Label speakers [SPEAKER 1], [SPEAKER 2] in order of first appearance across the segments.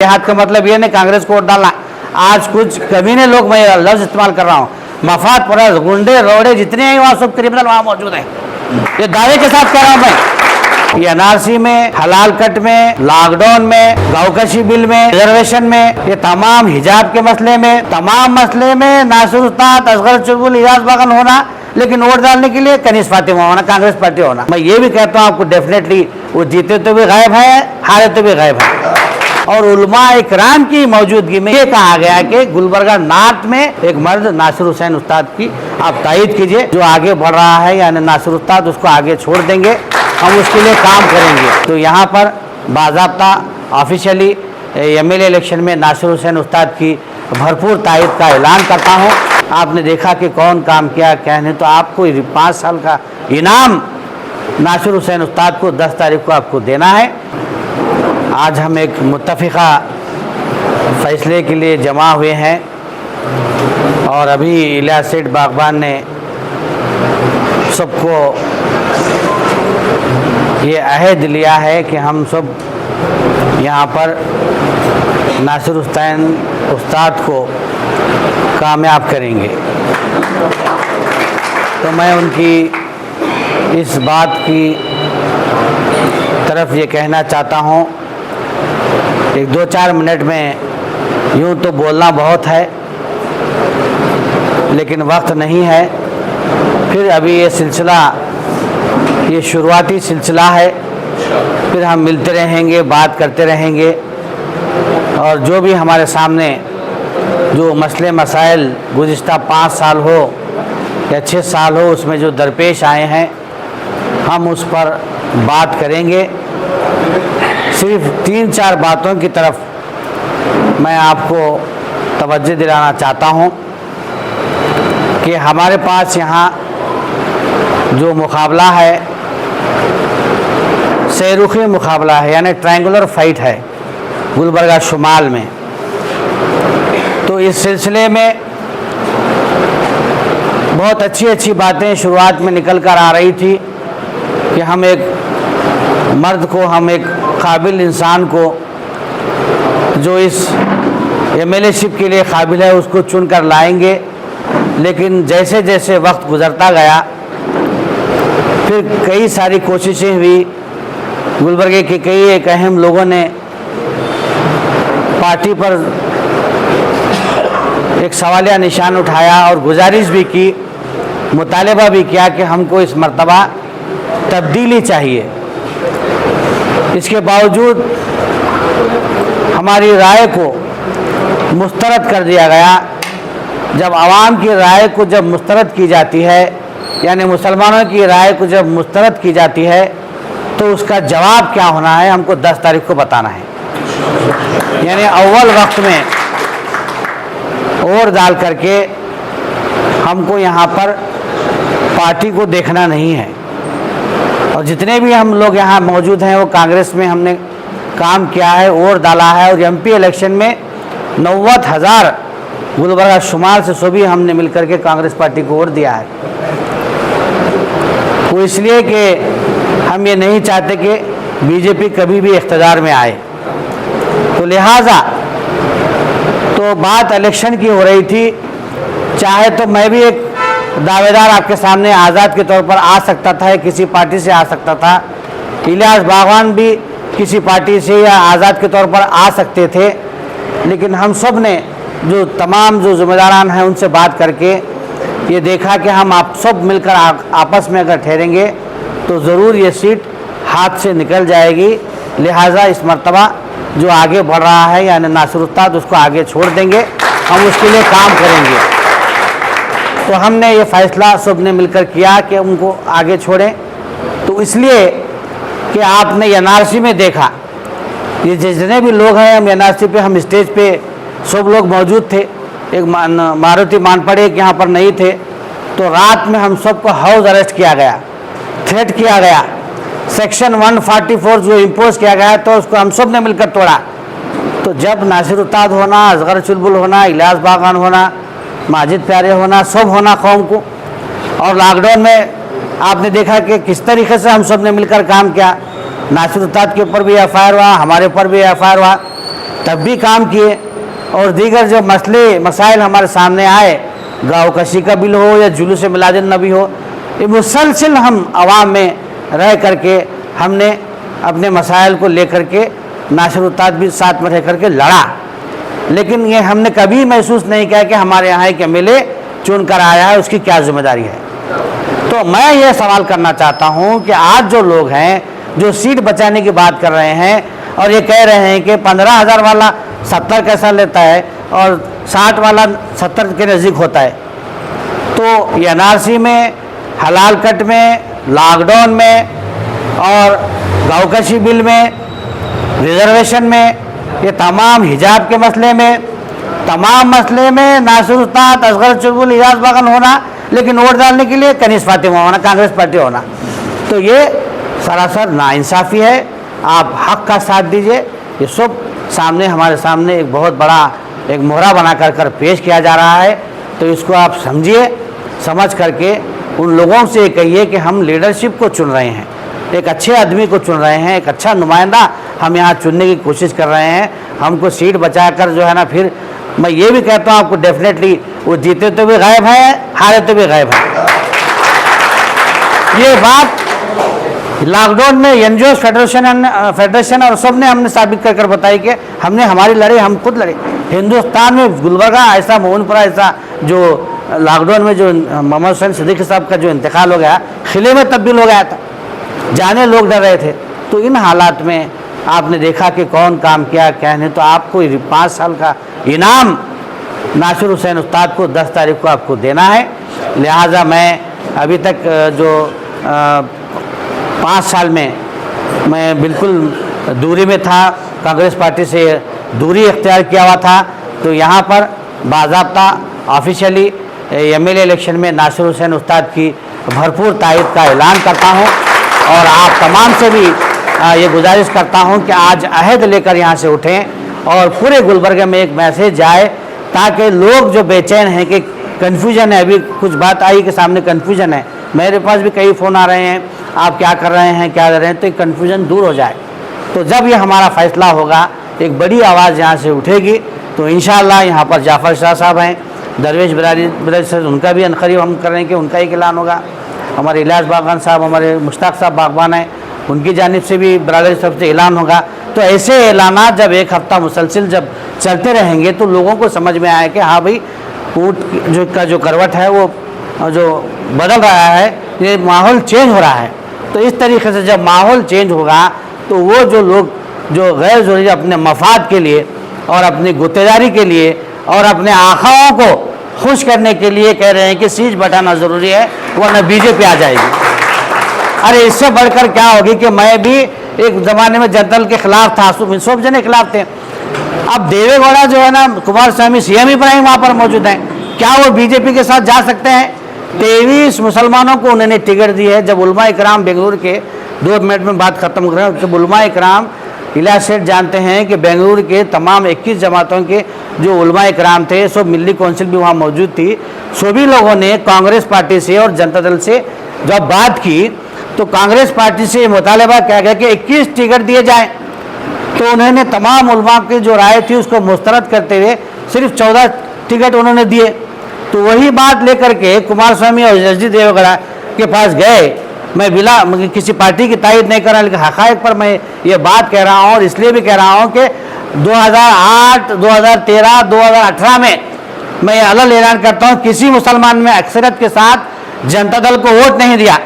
[SPEAKER 1] हाथ का मतलब ये नहीं कांग्रेस को वोट डालना। आज कुछ कमीने लोग, मैं लफ्ज इस्तेमाल कर रहा हूँ, मफाद परस्त गुंडे रोड़े जितने हैं वहाँ सब क्रिमिनल वहाँ मौजूद हैं। ये दावे के साथ कह रहा हूँ मैं। ये एनआरसी में, हलाल कट में, लॉकडाउन में, गाँवकशी बिल में, रिजर्वेशन में, ये तमाम हिजाब के मसले में, तमाम मसले में नासिर उस्ताद, असगर चुलबुल, इजाज बागन होना, लेकिन वोट डालने के लिए कनीज फातिमा होना, कांग्रेस पार्टी होना। मैं ये भी कहता हूँ आपको, डेफिनेटली वो जीते तो भी गायब है, हारे तो भी गायब है। और उलमा इकराम की मौजूदगी में ये कहा गया कि गुलबर्गा नॉर्थ में एक मर्द नासिर हुसैन उस्ताद की आप तायद कीजिए, जो आगे बढ़ रहा है, यानी नासिर उस्ताद, उसको आगे छोड़ देंगे, हम उसके लिए काम करेंगे। तो यहाँ पर बाज़ाब्ता ऑफिशियली एमएलए इलेक्शन में नासिर हुसैन उस्ताद की भरपूर तायद का ऐलान करता हूँ। आपने देखा कि कौन काम किया क्या नहीं, तो आपको 5 साल का इनाम नासिर हुसैन उस्ताद को 10 तारीख को आपको देना है। आज हम एक मुत्तफ़िक़ा फ़ैसले के लिए जमा हुए हैं और अभी इलियास सेठ बागबान ने सबको ये अहद लिया है कि हम सब यहाँ पर नासिर हुसैन उस्ताद को कामयाब करेंगे। तो मैं उनकी इस बात की तरफ ये कहना चाहता हूँ, एक 2-4 मिनट में यूँ तो बोलना बहुत है, लेकिन वक्त नहीं है। फिर अभी ये सिलसिला, ये शुरुआती सिलसिला है, फिर हम मिलते रहेंगे, बात करते रहेंगे, और जो भी हमारे सामने जो मसले मसाइल गुज़िश्ता 5 साल हो या 6 साल हो, उसमें जो दरपेश आए हैं, हम उस पर बात करेंगे। सिर्फ 3-4 बातों की तरफ मैं आपको तवज्जो दिलाना चाहता हूँ कि हमारे पास यहाँ जो मुकाबला है, सैरुखी मुकाबला है, यानी ट्रायंगुलर फाइट है गुलबर्गा शुमाल में। तो इस सिलसिले में बहुत अच्छी बातें शुरुआत में निकल कर आ रही थी कि हम एक मर्द को, हम एक काबिल इंसान को जो इस एमएलएशिप के लिए काबिल है उसको चुन कर लाएंगे। लेकिन जैसे जैसे वक्त गुज़रता गया, फिर कई सारी कोशिशें हुई, गुलबर्गे के कई एक अहम लोगों ने पार्टी पर एक सवालिया निशान उठाया और गुजारिश भी की, मुतालबा भी किया कि हमको इस मर्तबा तब्दीली चाहिए। इसके बावजूद हमारी राय को मुस्तरद कर दिया गया। जब आवाम की राय को जब मुस्तरद की जाती है, यानी मुसलमानों की राय को जब मुस्तरद की जाती है, तो उसका जवाब क्या होना है हमको 10 तारीख को बताना है। यानी अव्वल वक्त में और डाल करके हमको यहाँ पर पार्टी को देखना नहीं है। और जितने भी हम लोग यहाँ मौजूद हैं वो कांग्रेस में हमने काम किया है, वोट डाला है, और एमपी इलेक्शन में 90,000 गुलबर्गा शुमाल से सभी हमने मिलकर के कांग्रेस पार्टी को वोट दिया है। वो इसलिए कि हम ये नहीं चाहते कि बीजेपी कभी भी इख्तियार में आए। तो लिहाजा तो बात इलेक्शन की हो रही थी, चाहे तो मैं भी एक दावेदार आपके सामने आज़ाद के तौर पर आ सकता था, किसी पार्टी से आ सकता था, इलियास बागवान भी किसी पार्टी से या आज़ाद के तौर पर आ सकते थे। लेकिन हम सब ने जो तमाम जो ज़िम्मेदारान हैं उनसे बात करके ये देखा कि हम आप सब मिलकर आपस में अगर ठहरेंगे तो ज़रूर ये सीट हाथ से निकल जाएगी। लिहाजा इस मर्तबा जो आगे बढ़ रहा है, यानी नासिर उस्ताद, उसको आगे छोड़ देंगे, हम उसके लिए काम करेंगे। तो हमने ये फ़ैसला सब ने मिलकर किया कि उनको आगे छोड़ें। तो इसलिए कि आपने एनआरसी में देखा, ये जितने भी लोग हैं, हम एनआरसी पे, हम स्टेज पे सब लोग मौजूद थे। एक मारुति मानपड़े यहाँ पर नहीं थे, तो रात में हम सबको हाउस अरेस्ट किया गया, थ्रेट किया गया। सेक्शन 144 जो इम्पोज किया गया, तो उसको हम सब ने मिलकर तोड़ा। तो जब नासिर उस्ताद होना, असगर चुलबुल होना, इलियास बागवान होना, माजिद प्यारे होना, सब होना कौम को, और लॉकडाउन में आपने देखा कि किस तरीके से हम सब ने मिलकर काम किया। नासिर उस्ताद के ऊपर भी एफआईआर हुआ, हमारे ऊपर भी एफआईआर हुआ। तब भी काम किए, और दीगर जो मसले मसाइल हमारे सामने आए, गाँव कशी का बिल हो या जुलूस मिलादुन नबी हो, ये मुसलसिल हम आवाम में रह करके हमने अपने मसाइल को लेकर के नासिरुत्ताद भी साथ में रह करके लड़ा। लेकिन ये हमने कभी महसूस नहीं किया कि हमारे यहाँ एक एमएलए चुन कर आया है, उसकी क्या जिम्मेदारी है। तो मैं ये सवाल करना चाहता हूँ कि आज जो लोग हैं जो सीट बचाने की बात कर रहे हैं और ये कह रहे हैं कि 15,000 वाला 70 कैसा लेता है और 60 वाला 70 के नज़दीक होता है, तो ये एनआरसी में, हलाल कट में, लॉकडाउन में और गाँवकशी बिल में, रिजर्वेशन में, ये तमाम हिजाब के मसले में, तमाम मसले में नासिर उस्ताद, असगर चुलबुल, इजाज बगन होना, लेकिन वोट डालने के लिए कनीस फातिमा होना, कांग्रेस पार्टी होना, तो ये सरासर नाइंसाफ़ी है। आप हक का साथ दीजिए। ये सब सामने हमारे सामने एक बहुत बड़ा एक मोहरा बना कर पेश किया जा रहा है, तो इसको आप समझिए, समझ करके उन लोगों से कहिए कि हम लीडरशिप को चुन रहे हैं, एक अच्छे आदमी को चुन रहे हैं, एक अच्छा नुमाइंदा हम यहाँ चुनने की कोशिश कर रहे हैं। हमको सीट बचाकर जो है ना, फिर मैं ये भी कहता हूँ आपको, डेफिनेटली वो जीते तो भी गायब है, हारे तो भी गायब है। ये बात लॉकडाउन में एनजीओ फेडरेशन और सब ने हमने साबित कर बताई कि हमने हमारी लड़ाई हम खुद लड़े। हिंदुस्तान में गुलबर्गा ऐसा, मोहनपुरा ऐसा, जो लॉकडाउन में जो मोहम्मद हुसैन सिद्दीकी साहब का जो इंतकाल हो गया, खिले में तब्दील हो गया था, जाने लोग डर रहे थे। तो इन हालात में आपने देखा कि कौन काम किया क्या नहीं, तो आपको 5 साल का इनाम नासिर हुसैन उस्ताद को 10 तारीख को आपको देना है। लिहाजा मैं अभी तक जो 5 साल में मैं बिल्कुल दूरी में था, कांग्रेस पार्टी से दूरी इख्तियार किया हुआ था, तो यहाँ पर बाज़ाब्ता ऑफिशियली एमएलए इलेक्शन में नासिर हुसैन उस्ताद की भरपूर तायद का ऐलान करता हूँ। और आप तमाम से भी ये गुजारिश करता हूँ कि आज अहद लेकर यहाँ से उठें और पूरे गुलबर्गा में एक मैसेज जाए, ताकि लोग जो बेचैन हैं कि कन्फ्यूजन है, अभी कुछ बात आई कि सामने कन्फ्यूजन है, मेरे पास भी कई फ़ोन आ रहे हैं, आप क्या कर रहे हैं, क्या कर रहे हैं, तो एक कन्फ्यूजन दूर हो जाए। तो जब ये हमारा फ़ैसला होगा, एक बड़ी आवाज़ यहाँ से उठेगी, तो इंशाअल्लाह यहाँ पर जाफ़र शाह साहब हैं, दरवेश बिरादरी से उनका भी अनकरीब हम कर रहे हैं कि उनका एक ऐलान होगा। हमारे इलियास बागवान साहब, हमारे मुश्ताक साहब बागवान हैं, उनकी जानिब से भी बिरादरी तरफ से ऐलान होगा। तो ऐसे ऐलानात जब एक हफ़्ता मुसलसिल जब चलते रहेंगे, तो लोगों को समझ में आए कि हाँ भाई, ऊँट का जो करवट है वो जो बदल रहा है, ये माहौल चेंज हो रहा है। तो इस तरीके से जब माहौल चेंज होगा, तो वो जो लोग जो गैर ज़रूरी अपने मफाद के लिए और अपनी गुत्तेदारी के लिए और अपने आखाओं को खुश करने के लिए कह रहे हैं कि सीट बटाना ज़रूरी है, वरना बीजेपी आ जाएगी। अरे इससे बढ़कर क्या होगी कि मैं भी एक ज़माने में जनता दल के खिलाफ था, सब जने खिलाफ थे। अब देवेगौड़ा जो है ना, कुमार स्वामी सीएम इब्राहिम वहाँ पर मौजूद हैं, क्या वो बीजेपी के साथ जा सकते हैं? 23 मुसलमानों को उन्होंने टिकट दी है। जब उलमा इकराम बेंगलुरु के, 2 मिनट में बात खत्म कर रहे हैं, जब उलमा इकराम, इलियास सेठ जानते हैं कि बेंगलुरु के तमाम 21 जमातों के जो उलमा इकराम थे, सब मिली काउंसिल भी वहाँ मौजूद थी, सभी लोगों ने कांग्रेस पार्टी से और जनता दल से जब बात की, तो कांग्रेस पार्टी से मुतालबा किया गया कि 21 टिकट दिए जाएं। तो उन्होंने तमाम उलमा की जो राय थी उसको मुस्तरद करते हुए सिर्फ 14 टिकट उन्होंने दिए। तो वही बात लेकर के कुमार स्वामी और जस्टिस देवेगौड़ा के पास गए। मैं बिला किसी पार्टी की तायद नहीं कर रहा, लेकिन हक़ाइक़ पर मैं ये बात कह रहा हूँ, और इसलिए भी कह रहा हूँ कि 2008, 2013, 2018 में मैं अलग ऐलान करता हूँ, किसी मुसलमान में अक्सरियत के साथ जनता दल को वोट नहीं दिया।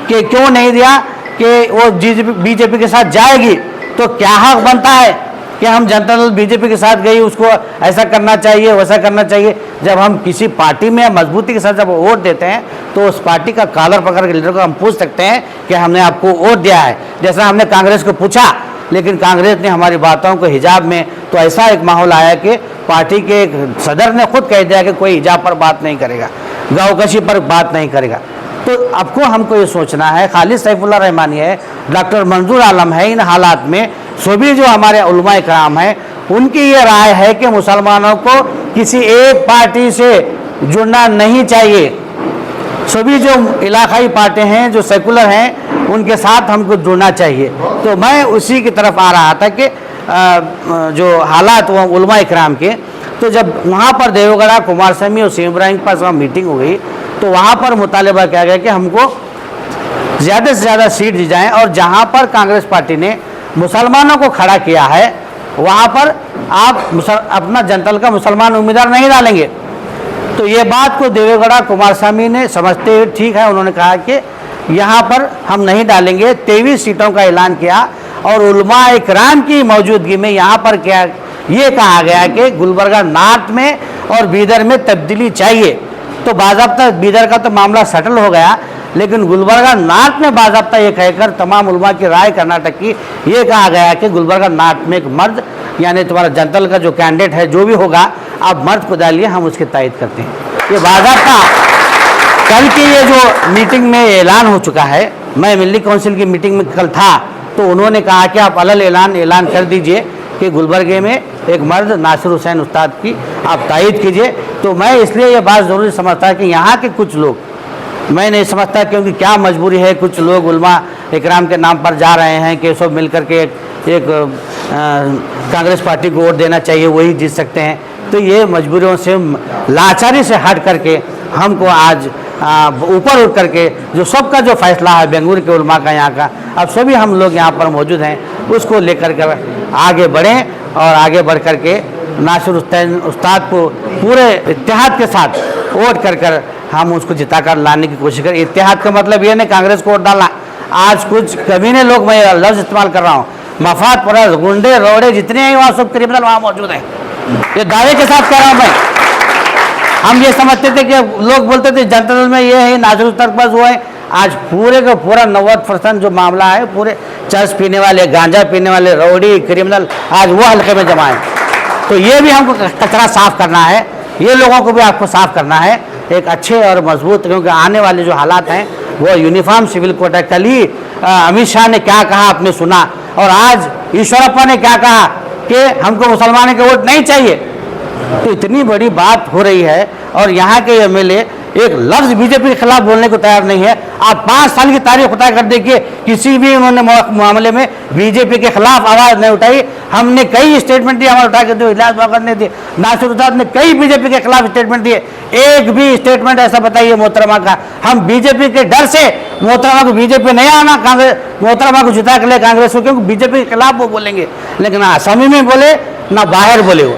[SPEAKER 1] कि क्यों नहीं दिया? कि वो बीजेपी के साथ जाएगी, तो क्या हक बनता है कि हम जनता दल बीजेपी के साथ गई, उसको ऐसा करना चाहिए, वैसा करना चाहिए। जब हम किसी पार्टी में मजबूती के साथ जब वोट देते हैं, तो उस पार्टी का कॉलर पकड़ के लीडर को हम पूछ सकते हैं कि हमने आपको वोट दिया है, जैसा हमने कांग्रेस को पूछा। लेकिन कांग्रेस ने हमारी बातों को हिजाब में, तो ऐसा एक माहौल आया कि पार्टी के एक सदर ने खुद कह दिया कि कोई हिजाब पर बात नहीं करेगा, गाँवकशी पर बात नहीं करेगा। तो आपको हमको ये सोचना है, खालिद सैफुल्लाह रहमानी है, डॉक्टर मंजूर आलम है, इन हालात में सभी जो हमारे उलमा इकराम हैं, उनकी ये राय है कि मुसलमानों को किसी एक पार्टी से जुड़ना नहीं चाहिए। सभी जो इलाकाई पार्टी हैं, जो सेकुलर हैं, उनके साथ हमको जुड़ना चाहिए। तो मैं उसी की तरफ आ रहा था कि जो हालात हुआ उलमा इकराम के, तो जब वहाँ पर देवगढ़ा कुमारस्वामी और सीएम इब्राहिम के पास वहाँ मीटिंग हो गई तो वहाँ पर मुतालबा किया गया कि हमको ज़्यादा से ज़्यादा सीट दी जाएँ और जहाँ पर कांग्रेस पार्टी ने मुसलमानों को खड़ा किया है वहाँ पर आप अपना जनता का मुसलमान उम्मीदवार नहीं डालेंगे। तो ये बात को देवेगौड़ा कुमारस्वामी ने समझते हुए ठीक है, उन्होंने कहा कि यहाँ पर हम नहीं डालेंगे। 23 सीटों का ऐलान किया और उलमा इकराम की मौजूदगी में यहाँ पर क्या ये कहा गया कि गुलबर्गा नॉर्थ में और बीदर में तब्दीली चाहिए। तो बाज़ाब्ता बीदर का तो मामला सेटल हो गया, लेकिन गुलबर्गा नॉर्थ में बाज़ाब्ता ये कहकर तमाम उलमा की राय कर्नाटक की ये कहा गया कि गुलबर्गा नॉर्थ में एक मर्द यानी तुम्हारा जनता का जो कैंडिडेट है जो भी होगा आप मर्द को डालिए, हम उसकी तायद करते हैं। ये बाज़ाब्ता कल की ये जो मीटिंग में ऐलान हो चुका है, मैं मिल्ली काउंसिल की मीटिंग में कल था तो उन्होंने कहा कि आप अलग ऐलान कर दीजिए कि गुलबर्गे में एक मर्द नासिर हुसैन उस्ताद की आप तायद कीजिए। तो मैं इसलिए ये बात ज़रूरी समझता है कि यहाँ के कुछ लोग, मैं नहीं समझता क्योंकि क्या मजबूरी है, कुछ लोग उलमा इकराम के नाम पर जा रहे हैं कि सब मिल कर के एक कांग्रेस पार्टी को वोट देना चाहिए, वही जीत सकते हैं। तो ये मजबूरियों से लाचारी से हट करके हमको आज ऊपर उठ करके जो सबका जो फैसला है बेंगलुरु के उलमा का, यहाँ का, अब सभी हम लोग यहाँ पर मौजूद हैं, उसको लेकर कर आगे बढ़ें और आगे बढ़ कर के नासिर हुसैन उस्ताद को पूरे इत्तेहाद के साथ वोट कर हम उसको जिताकर लाने की कोशिश करें। इत्तेहाद का मतलब ये नहीं कांग्रेस को वोट डालना। आज कुछ कमीने लोग, मैं लफ्ज़ इस्तेमाल कर रहा हूँ, मफाद परस्त गुंडे रोड़े जितने हैं वहाँ सब क्रिमिनल वहाँ मौजूद हैं। ये दावे के साथ कह रहा हूँ मैं। हम ये समझते थे कि लोग बोलते थे जनता दल में ये है, नासिर उस्ताद के पास वो है। आज पूरे का पूरा 90% जो मामला है पूरे चर्च पीने वाले, गांजा पीने वाले, रौडी क्रिमिनल आज वो हल्के में जमा है। तो ये भी हमको कचरा साफ करना है, ये लोगों को भी आपको साफ करना है एक अच्छे और मजबूत, क्योंकि आने वाले जो हालात हैं वो यूनिफॉर्म सिविल कोड है। कल ही अमित शाह ने क्या कहा आपने सुना, और आज ईश्वरप्पा ने क्या कहा कि हमको मुसलमानों के वोट नहीं चाहिए। तो इतनी बड़ी बात हो रही है और यहाँ के एमएलए एक लफ्ज़ बीजेपी के खिलाफ बोलने को तैयार नहीं है। आप 5 साल की तारीख उतार कर देखिए, किसी भी उन्होंने मामले में बीजेपी के खिलाफ आवाज़ नहीं उठाई। हमने कई स्टेटमेंट दिए, हमारे उठा के दिए, इलियास बाबर ने दिए, नासिर उस्ताद ने कई बीजेपी के खिलाफ स्टेटमेंट दिए। एक भी स्टेटमेंट ऐसा बताइए मोहतरमा का, हम बीजेपी के डर से मोहतरमा को बीजेपी नहीं आना, कांग्रेस मोहतरमा को जिता के लिए कांग्रेस को, क्योंकि बीजेपी के खिलाफ वो बोलेंगे, लेकिन ना असमी में बोले ना बाहर बोले हो।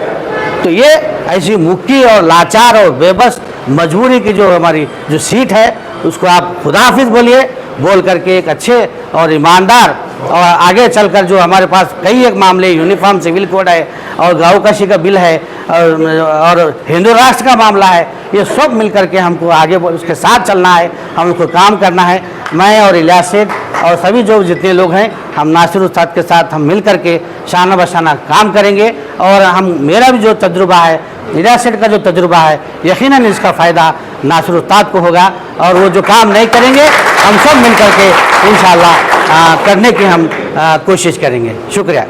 [SPEAKER 1] तो ये ऐसी मुक्की और लाचार और बेबस मजबूरी की जो हमारी जो सीट है उसको आप खुदाफिज बोलिए, बोल करके एक अच्छे और ईमानदार और आगे चलकर जो हमारे पास कई एक मामले, यूनिफॉर्म सिविल कोड है और गाँवकशी का बिल है और हिंदू राष्ट्र का मामला है, ये सब मिल करके हमको आगे उसके साथ चलना है, हम उसको काम करना है। मैं और इलियास सेठ और सभी जो जितने लोग हैं, हम नासिर उस्ताद के साथ हम मिल करके शाना बशाना काम करेंगे। और हम मेरा भी जो तजुर्बा है, इलियास सेठ का जो तजुर्बा है, यकीनन इसका फ़ायदा नासिर उस्ताद को होगा। और वो जो काम नहीं करेंगे हम सब मिल करके इंशाअल्लाह करने की हम कोशिश करेंगे। शुक्रिया।